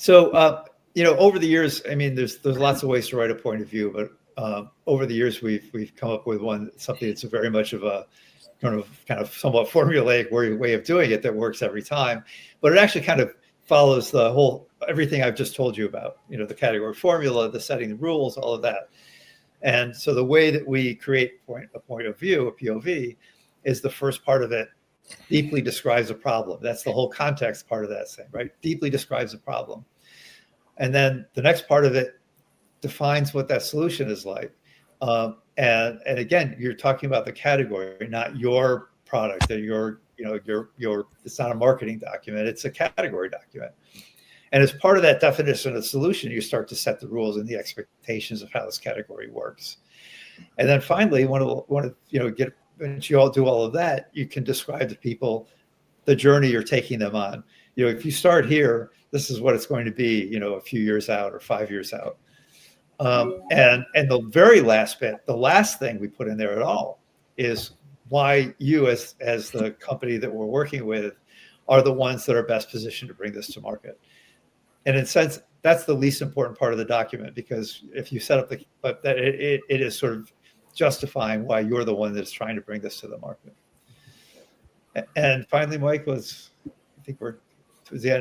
So, over the years, I mean, there's lots of ways to write a point of view, but over the years, we've come up with something that's very much of a kind of somewhat formulaic way of doing it that works every time, but it actually kind of follows everything I've just told you about. The category formula, the setting the rules, all of that. And so the way that we create a point of view, a POV, is the first part of it deeply describes a problem. That's the whole context part of that thing, right? Deeply describes a problem. And then the next part of it defines what that solution is like. And again, you're talking about the category, not your product, that it's not a marketing document, it's a category document. And as part of that definition of the solution, you start to set the rules and the expectations of how this category works. And then finally, once you all do all of that, you can describe to people the journey you're taking them on. If you start here, this is what it's going to be, a few years out or 5 years out. And the very last bit, the last thing we put in there at all is why you as the company that we're working with are the ones that are best positioned to bring this to market. And in a sense, that's the least important part of the document, because if you set up it is sort of justifying why you're the one that's trying to bring this to the market. And finally, Mike, I think we're towards the end.